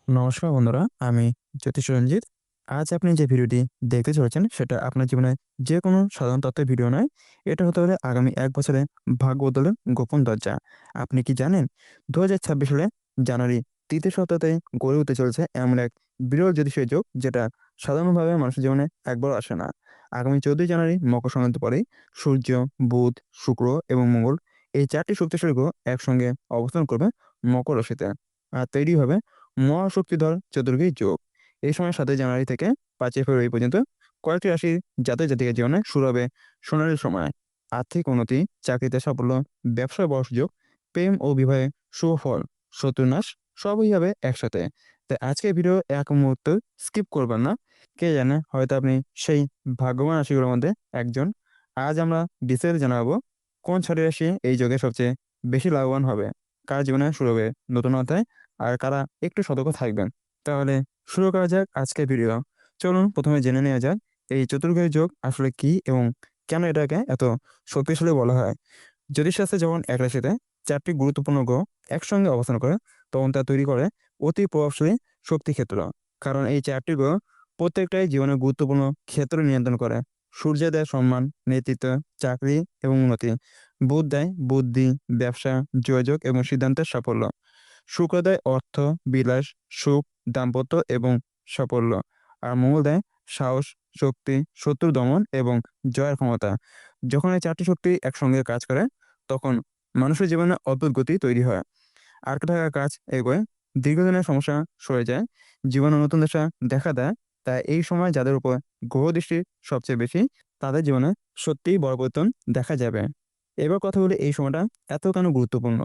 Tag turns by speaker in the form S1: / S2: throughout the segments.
S1: নমস্কার বন্ধুরা, আমি জ্যোতিষ রঞ্জিত। আজ আপনি যে ভিডিওটি দেখতে চলেছেন সেটা আপনার জীবনে যে কোনো সাধারণ তথ্যের ভিডিও নয়। এটা হতে পারে আগামী ১ বছরে ভাগ্য বদলের গোপন দরজা। আপনি কি জানেন ২০২৬ সালে জানুয়ারি ৩য় সপ্তাহে গড়ে উঠতে চলেছে এমন এক বিরল জ্যোতিষীয় যোগ যেটা সাধারণভাবে মানুষের জীবনে একবারও আসে না। আগামী ১৪ই জানুয়ারি মকর সংক্রান্তির পরেই সূর্য, বুধ, শুক্র এবং মঙ্গল এই ৪ টি শক্তিশালী গ্রহ একসঙ্গে অবস্থান করবে মকর রাশিতে। আর তৈরি হবে মহাশক্তিধর চতুর্গ্রহী যোগ। এই সময় ৭ই জানুয়ারি থেকে ৫ই ফেব্রুয়ারি পর্যন্ত কয়েকটি রাশির জাতক-জাতিকার জীবনে শুরু হবে সোনালী সময়। আর্থিক উন্নতি, চাকরিতে সাফল্য, ব্যবসায় বড় সুযোগ, প্রেম ও বিবাহে শুভ ফল, শত্রুনাশ সবই হবে একসাথে। তাই আজকের ভিডিও এক মুহূর্ত স্কিপ করবেন না। কে জানে হয়তো আপনি সেই ভাগ্যবান রাশিগুলোর মধ্যে একজন। আজ আমরা বিস্তারিত জানাবো কোন ৬টি রাশি এই যোগে সবচেয়ে বেশি লাভবান হবে, কার জীবনে শুরু হবে নতুন অধ্যায়, আর কারা একটু সতর্ক থাকবেন। তাহলে শুরু করা যাক আজকের ভিডিও। চলুন প্রথমে জেনে নেওয়া যাক এই চতুর্গ্রহী যোগ আসলে কি এবং কেন এটাকে এত শক্তিশালী বলা হয়। জ্যোতিষশাস্ত্রে যখন এক রাশিতে ৪টি গুরুত্বপূর্ণ গ্রহ একসঙ্গে অবস্থান করে তখন তা তৈরি করে অতি প্রভাবশালী শক্তি ক্ষেত্র। কারণ এই ৪টি গ্রহ প্রত্যেকটাই জীবনের গুরুত্বপূর্ণ ক্ষেত্র নিয়ন্ত্রণ করে। সূর্য দেয় সম্মান, নেতৃত্ব, চাকরি এবং উন্নতি। বুধ দেয় বুদ্ধি, ব্যবসা, যোগাযোগ এবং সিদ্ধান্তের সাফল্য। শুক্র দেয় অর্থ, বিলাস, সুখ, দাম্পত্য এবং সাফল্য। আর মঙ্গল দেয় সাহস, শক্তি, শত্রু দমন এবং জয়ের ক্ষমতা। যখন এই ৪টি শক্তি একসঙ্গে কাজ করে তখন মানুষের জীবনে অদ্ভুত গতি তৈরি হয়। আটকে থাকা কাজ এগোয়, দীর্ঘদিনের সমস্যা সরে যায়, জীবনে নতুন দশা দেখা দেয়। তাই এই সময় যাদের উপর গ্রহ দৃষ্টি সবচেয়ে বেশি তাদের জীবনে সত্যিই বড় পরিবর্তন দেখা যাবে। এবার কথা বলি এই সময়টা এত কেন গুরুত্বপূর্ণ।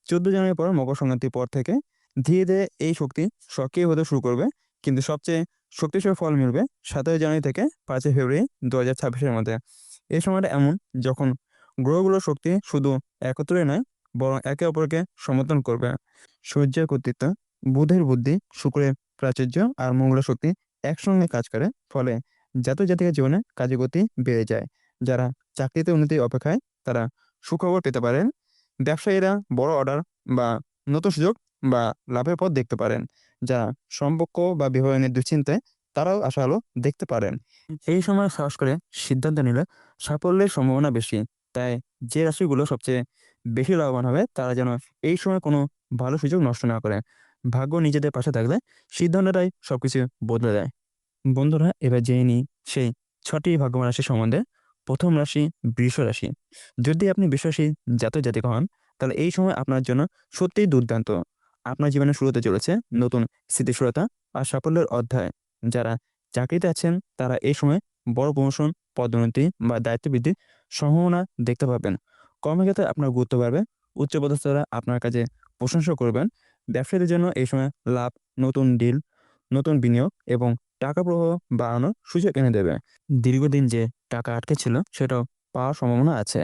S1: ১৪ জানুয়ারির পর মকর সংক্রান্তির পর থেকে ধীরে ধীরে এই শক্তি সক্রিয় হতে শুরু করবে। কিন্তু সবচেয়ে শক্তিশালী ফল মিলবে ১৭ জানুয়ারি থেকে ৫ই ফেব্রুয়ারি ২০২৬-এর মধ্যে। এই সময়টা এমন যখন গ্রহগুলোর শক্তি শুধু একত্রে নয় বরং একে অপরকে সমর্থন করবে। সূর্যের কর্তৃত্ব, বুধের বুদ্ধি, শুক্রের প্রাচুর্য আর মঙ্গলের শক্তি একসঙ্গে কাজ করে। ফলে জাতক-জাতিকার জীবনে কাজের গতি বেড়ে যায়। যারা চাকরিতে উন্নতির অপেক্ষায় তারা সুখবর পেতে পারেন। ব্যবসায়ীরা বড় অর্ডার বা নতুন সুযোগ বা লাভের পথ দেখতে পারেন। যারা সম্পর্ক বা বিবাহ নিয়ে দুশ্চিন্তায় তারাও আশা আলো দেখতে পারেন। এই সময় সাহস করে সিদ্ধান্ত নিলে সাফল্যের সম্ভাবনা বেশি। তাই যে রাশিগুলো সবচেয়ে বেশি লাভবান হবে তারা যেন এই সময় কোনো ভালো সুযোগ নষ্ট না করে। ভাগ্য নিজেদের পাশে থাকলে সিদ্ধান্তটাই সবকিছু বদলে দেয়। বন্ধুরা, এবার জেনে নিই সেই ৬টি ভাগ্যবান রাশি সম্বন্ধে। প্রথম রাশি বৃষ রাশি। যদি আপনি বৃষ রাশির জাতক জাতিকা হন তাহলে এই সময় আপনার জন্য সত্যিই দুর্দান্ত। আপনার জীবনে শুরু হতে চলেছে নতুন স্থিতিশীলতা আর সাফল্যের অধ্যায়। যারা চাকরিতে আছেন তারা এই সময় বড় প্রমোশন, পদোন্নতি বা দায়িত্ব বৃদ্ধির সম্ভাবনা দেখতে পাবেন। কর্মক্ষেত্রে আপনার গুরুত্ব বাড়বে, উচ্চপদস্থরা আপনার কাজে প্রশংসা করবেন। ব্যবসায়ীদের জন্য এই সময় লাভ, নতুন ডিল, নতুন বিনিয়োগ এবং টাকা প্রবাহ বাড়ানোর সুযোগ এনে দেবে। দীর্ঘদিন যে টাকা আটকে ছিল সেটাও পাওয়ার সম্ভাবনা আছে।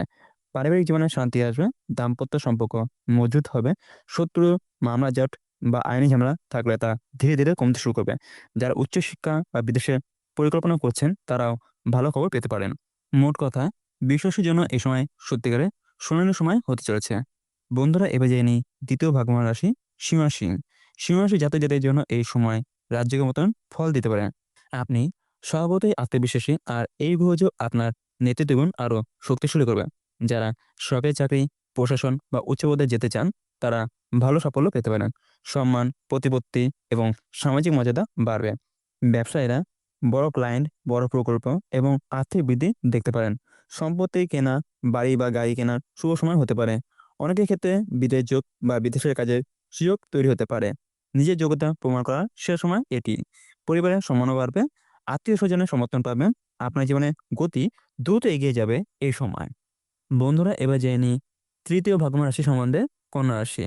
S1: পারিবারিক জীবনে শান্তি আসবে, দাম্পত্য সম্পর্ক মজবুত হবে, শত্রু, মামলা জট বা আইনি ঝামেলা থাকলে তা ধীরে ধীরে কমতে শুরু করবে। যারা উচ্চশিক্ষা বা বিদেশে পরিকল্পনা করছেন তারাও ভালো খবর পেতে পারেন। মোট কথা, বিশ্বাসের জন্য এই সময় সত্যিকারের সোনালী সময় হতে চলেছে। বন্ধুরা, এবার জেনে নিই দ্বিতীয় ভাগ্যবান রাশি সিংহ রাশি। সিংহ রাশি জাতক জাতিকাদের জন্য এই সময় রাজ্যের মতন ফল দিতে পারেন। আপনি স্বভাবতই আত্মবিশ্বাসী আর এই গ্রহযোগ আপনার নেতৃত্ব গুণ আরো শক্তিশালী করবে। যারা সরকারি চাকরি, প্রশাসন বা উচ্চ পদে যেতে চান তারা ভালো সাফল্য পেতে পারেন। সম্মান, প্রতিপত্তি এবং সামাজিক মর্যাদা বাড়বে। ব্যবসায়ীরা বড় ক্লায়েন্ট, বড় প্রকল্প এবং আর্থিক বৃদ্ধি দেখতে পারেন। সম্পত্তি কেনা, বাড়ি বা গাড়ি কেনার শুভ সময় হতে পারে। অনেকের ক্ষেত্রে বিদেশ যোগ বা বিদেশের কাজের সুযোগ তৈরি হতে পারে। নিজের যোগ্যতা প্রমাণ করার শেষ সময় এটি। পরিবারের সম্মানও বাড়বে, আত্মীয়-স্বজনের সমর্থন পাবেন। আপনার জীবনে গতি দ্রুত এগিয়ে যাবে এই সময়। বন্ধুরা, এবার জেনে নিই তৃতীয় ভাগ্যবান রাশি সম্বন্ধে কন্যা রাশি।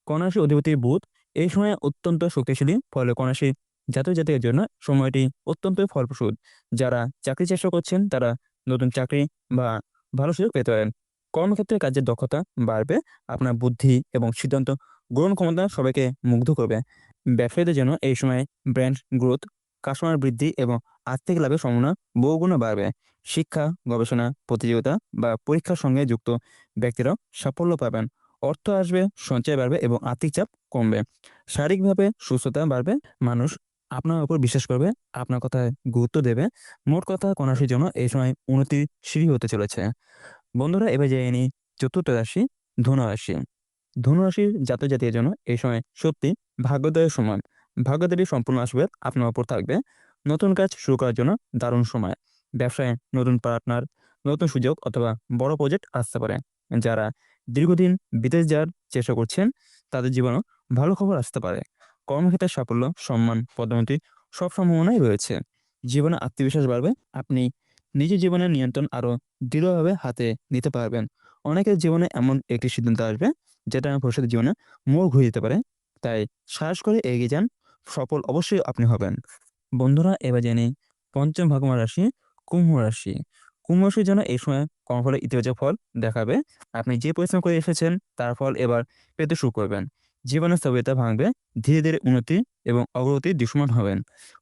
S1: কন্যা রাশির অধিপতি বুধ এই সময় অত্যন্ত শক্তিশালী। ফলে কন্যা রাশির জাতক জাতিকাদের জন্য সময়টি অত্যন্ত ফলপ্রসূ। যারা চাকরি চেষ্টা করছেন তারা নতুন চাকরি বা ভালো সুযোগ পেতে পারেন। কর্মক্ষেত্রে কাজের দক্ষতা বাড়বে, আপনার বুদ্ধি এবং সিদ্ধান্ত গ্রহণ ক্ষমতা সবাইকে মুগ্ধ করবে। ব্যবসায়ীদের জন্য এই সময় ব্র্যান্ড গ্রোথ, কাস্টমার বৃদ্ধি এবং আর্থিক লাভের সম্ভাবনা বহুগুণে বাড়বে। শিক্ষা, গবেষণা, প্রতিযোগিতা বা পরীক্ষার সঙ্গে যুক্ত ব্যক্তিরাও সাফল্য পাবেন। অর্থ আসবে, সঞ্চয় বাড়বে এবং আর্থিক চাপ কমবে। শারীরিকভাবে সুস্থতা বাড়বে। মানুষ আপনার উপর বিশ্বাস করবে, আপনার কথায় গুরুত্ব দেবে। মোট কথা কোন রাশির জন্য এই সময় উন্নতির সিঁড়ি হতে চলেছে। বন্ধুরা, এবার জেনে নিই চতুর্থ রাশি, ধনু রাশি। ধনু রাশির জাতক-জাতির জন্য এই সময় সত্যি ভাগ্যোদয়ের সময়। ভাগ্যদেবী সম্পূর্ণ আশীর্বাদ আপনার উপর থাকবে। নতুন কাজ শুরু করার জন্য দারুণ সময়। ব্যবসায় নতুন পার্টনার, নতুন সুযোগ অথবা বড় প্রজেক্ট আসতে পারে। যারা দীর্ঘদিন বিদেশ যাওয়ার চেষ্টা করছেন তাদের জীবনেও ভালো খবর আসতে পারে। কর্মক্ষেত্রে সাফল্য, সম্মান, পদোন্নতি সব সম্ভাবনাই রয়েছে। জীবনে আত্মবিশ্বাস বাড়বে। আপনি নিজের জীবনের নিয়ন্ত্রণ আরো দৃঢ়ভাবে হাতে নিতে পারবেন। অনেকের জীবনে এমন একটি সিদ্ধান্ত আসবে যেটা ভবিষ্যতের জীবনে মোড় ঘুরিয়ে দিতে পারে। তাই সাহস করে এগিয়ে যান। সফল অবশ্যই আপনি হবেন। বন্ধুরা, এবার জেনে নিই পঞ্চম ভাগ্যবান রাশি, কুম্ভ রাশি। কুম্ভ রাশির জন্য এই সময় কর্মফলে ইতিবাচক ফল দেখাবে। আপনি যে পরিশ্রম করে এসেছেন তার ফল এবার পেতে শুরু করবেন। জীবনের স্থবিরতা ভাঙবে। ধীরে ধীরে উন্নতি এবং অগ্রগতির দৃশ্যমান হবেন।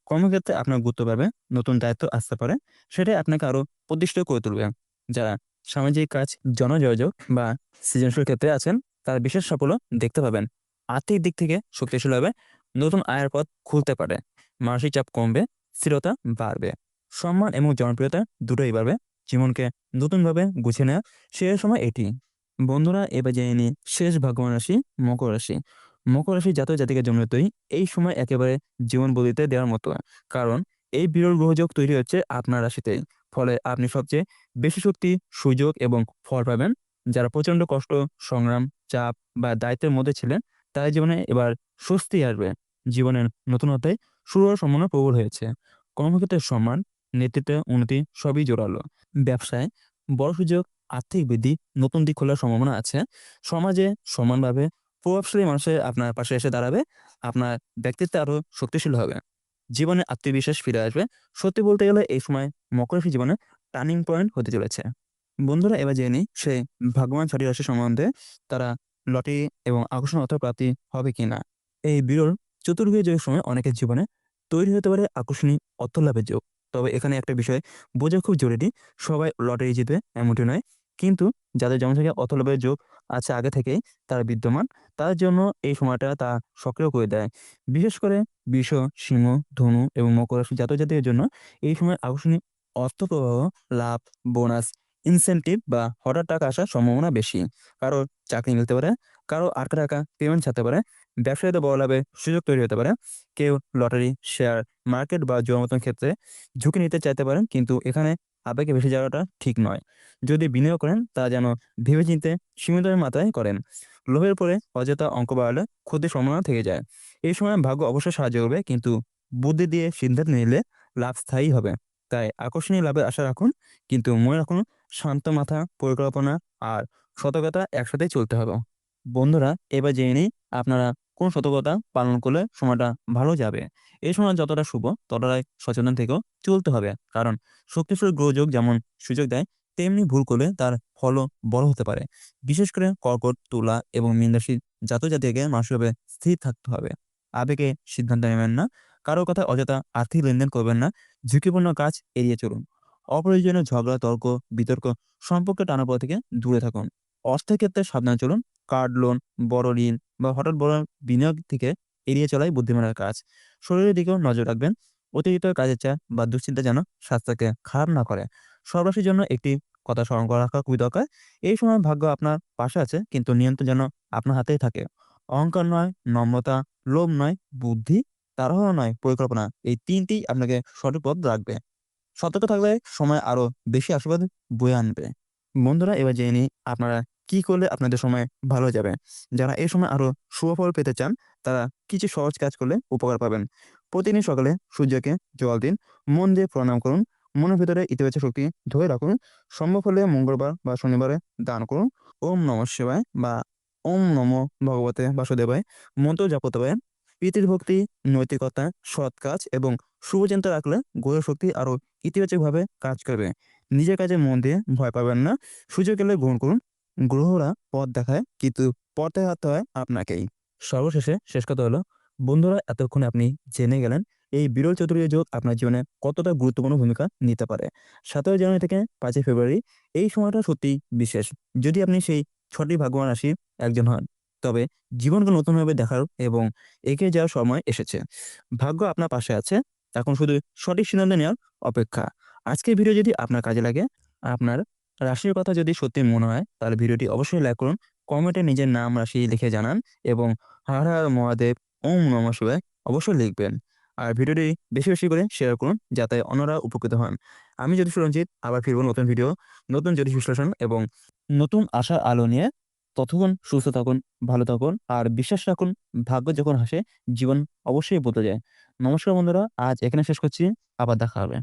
S1: কর্মক্ষেত্রে আপনার গুরুত্ব বাড়বে। নতুন দায়িত্ব আসতে পারে। সেটাই আপনাকে আরো প্রতিষ্ঠিত করে তুলবে। যারা সামাজিক কাজ, জনযোগাযোগ বা সৃজনশীল ক্ষেত্রে আছেন তারা বিশেষ সাফল্য দেখতে পাবেন। আর্থিক দিক থেকে শক্তিশালী হবে। নতুন আয়ের পথ খুলতে পারে। মানসিক চাপ কমবে। স্থিরতা বাড়বে। সম্মান এবং জনপ্রিয়তা দুটোই বাড়বে। জীবনকে নতুনভাবে গুছিয়ে নেওয়া শেষ সময় এটি। বন্ধুরা, এবার জেনে নিই শেষ ভাগ্যবান রাশি, মকর রাশি। মকর রাশি জাতক জাতিকার জন্য এই সময় একেবারে জীবন বদলে দেওয়ার মতো। কারণ এই বিরল গ্রহযোগ তৈরি হচ্ছে আপনার রাশিতেই। ফলে আপনি সবচেয়ে বেশি শক্তি, সুযোগ এবং ফল পাবেন। যারা প্রচন্ড কষ্ট, সংগ্রাম, চাপ বা দায়িত্বের মধ্যে ছিলেন তাদের জীবনে এবার স্বস্তি আসবে। জীবনের নতুন অধ্যায় শুরু হওয়ার সম্ভাবনা প্রবল হয়েছে। কর্মক্ষেত্রে সম্মান, নেতৃত্বে উন্নতি সবই জোরালো। ব্যবসায় বড় সুযোগ, আর্থিক বৃদ্ধি, নতুন দিক খোলার সম্ভাবনা আছে। সমাজে সমানভাবে প্রভাবশালী মানুষের আপনার পাশে এসে দাঁড়াবে। আপনার ব্যক্তিত্ব আরো শক্তিশালী হবে। জীবনে আত্মবিশ্বাস ফিরে আসবে। সত্যি বলতে গেলে এই সময় মকর রাশি জীবনে টার্নিং পয়েন্ট হতে চলেছে। বন্ধুরা, এবার জেনে নিই সেই ভাগ্যবান ৬টি রাশি সম্বন্ধে। তারা লটারি এবং আকর্ষণ অর্থ প্রাপ্তি হবে কিনা। এই বিরল চতুর্ভুজ যোগের সময় অনেকের জীবনে তৈরি হতে পারে আকর্ষণীয় অর্থ লাভের যোগ। তবে এখানে একটা বিষয় বোঝা খুব জরুরি। সবাই লটারি জিতবে এমনটি নয়। কিন্তু যাদের জন্মছকে অর্থ লাভের যোগ আছে আগে থেকেই তারা বিদ্যমান, তাদের জন্য এই সময়টা তা সক্রিয় করে দেয়। বিশেষ করে বৃষ, সিংহ, ধনু এবং মকর রাশি জাতক জাতিদের জন্য এই সময় আকর্ষণীয় অর্থ প্রবাহ, লাভ, বোনাস, ইনসেনটিভ বা হঠাৎ টাকা আসার সম্ভাবনা বেশি। কারো চাকরি মিলতে পারে, কারো আটকা টাকা পেমেন্ট ছাড়তে পারে। ব্যবসায়ীদের বড় লাভের সুযোগ তৈরি হতে পারে। কেউ লটারি, শেয়ার মার্কেট বা জুয়ার মতন ক্ষেত্রে ঝুঁকি নিতে চাইতে পারেন, কিন্তু এখানে আবেগে ভেসে যাওয়াটা ঠিক নয়। যদি বিনিয়োগ করেন তা যেন ভেবেচিন্তে সীমিত মাত্রায় করেন। লোভের পরে অযথা অঙ্ক বাড়ালে ক্ষতির সম্ভাবনা থেকে যায়। এই সময় ভাগ্য অবশ্যই সাহায্য করবে, কিন্তু বুদ্ধি দিয়ে সিদ্ধান্ত নিলে লাভ স্থায়ী হবে। তাই আকর্ষণীয় লাভের আশা রাখুন, কিন্তু মনে রাখুন শান্ত মাথা, পরিকল্পনা আর সতর্কতা একসাথেই চলতে হবে। বন্ধুরা, এবার জেনে নিই আপনারা কোন সতর্কতা পালন করলে সময়টা ভালো যাবে। এই সময় যতটা শুভ ততটাই সচেতন থেকেও চলতে হবে। কারণ শক্তিশালী গ্রহযোগ যেমন সুযোগ দেয়, তেমনি ভুল করলে তার ফলও বড় হতে পারে। বিশেষ করে কর্কট, তুলা এবং মীন রাশির জাতক জাতিকে মানসিকভাবে স্থির থাকতে হবে। আবেগে সিদ্ধান্ত নেবেন না। কারো কথায় অযথা আর্থিক লেনদেন করবেন না। ঝুঁকিপূর্ণ কাজ এড়িয়ে চলুন। অপ্রয়োজনীয় ঝগড়া, তর্ক, বিতর্ক সম্পর্কে টানাপোড়া থেকে দূরে থাকুন। অর্থের ক্ষেত্রে সাবধানে চলুন। কার্ড লোন, বড় ঋণ বা হঠাৎ বড় বিনিয়োগ থেকে এড়িয়ে চলাই বুদ্ধিমানের কাজ। শরীরের দিকেও নজর রাখবেন। অতিরিক্ত কাজের চাপ বা দুশ্চিন্তা যেন স্বাস্থ্যকে খারাপ না করে। সব রাশির জন্য একটি কথা স্মরণ করে রাখা খুবই দরকার। এই সময় ভাগ্য আপনার পাশে আছে, কিন্তু নিয়ন্ত্রণ যেন আপনার হাতেই থাকে। অহংকার নয়, নম্রতা, লোভ নয়, বুদ্ধি, তাড়াহুড়ো নয়, পরিকল্পনা, এই ৩টি আপনাকে সঠিক পথ রাখবে। সতর্ক থাকলে সময় আরো বেশি আশীর্বাদ বয়ে আনবে। বন্ধুরা, এবার জেনে নিই আপনারা কি করলে আপনাদের সময় ভালো যাবে। যারা এই সময় আরো সুফল পেতে চান তারা কিছু সহজ কাজ করলে উপকার পাবেন। প্রতিদিন সকালে সূর্যকে জল দিন। মন দিয়ে প্রণাম করুন। মনের ভিতরে ইতিবাচক শক্তি ধরে রাখুন। সম্ভব হলে মঙ্গলবার বা শনিবারে দান করুন। ওম নমঃ শিবায় বা ওম নমো ভগবতে বাসুদেবায় মন্ত্র জপ করতে পারেন। প্রীতির ভক্তি, নৈতিকতা, সৎ কাজ এবং শুভ চিন্তা রাখলে গ্রহ শক্তি আরো ইতিবাচকভাবে কাজ করবে। নিজের কাজে মন দিয়ে ভয় পাবেন না। সুযোগ এলে গ্রহণ করুন। গ্রহরা পথ দেখায়, কিন্তু পথে হাঁটতে হয় আপনাকেই। সর্বশেষে শেষ কথা হলো, বন্ধুরা, এতক্ষণে আপনি জেনে গেলেন এই বিরল চতুর্থী যোগ আপনার জীবনে কতটা গুরুত্বপূর্ণ ভূমিকা নিতে পারে। ১৭ জানুয়ারি থেকে ৫ই ফেব্রুয়ারি এই সময়টা সত্যি বিশেষ। যদি আপনি সেই সঠিক ভাগ্যবান রাশি একজন হন। তবে জীবনকে নতুনভাবে দেখার এবং এগিয়ে যাওয়ার সময় এসেছে। ভাগ্য আপনার পাশে আছে। এখন শুধু সঠিক সিদ্ধান্ত নেওয়ার অপেক্ষা। আজকের ভিডিও যদি আপনার কাজে লাগে, আপনার রাশির কথা যদি সত্যি মনে হয়, তাহলে ভিডিওটি অবশ্যই লাইক করুন। কমেন্টে নিজের নাম, রাশি লিখে জানান এবং হর হর মহাদেব, ওম নমঃ শিবায় অবশ্যই লিখবেন। আর ভিডিওটি বেশি, বেশি করে শেয়ার করুন যাতে অন্যরা উপকৃত হন। আমি জ্যোতিষ রঞ্জিত আবার ফিরব নতুন ভিডিও, নতুন জ্যোতিষ বিশ্লেষণ এবং নতুন আশার আলো নিয়ে। ততক্ষণ সুস্থ থাকুন, ভালো থাকুন আর বিশ্বাস রাখুন, ভাগ্য যখন হাসে জীবন অবশ্যই বদলে যায়। নমস্কার বন্ধুরা, আজ এখানে শেষ করছি। আবার দেখা হবে।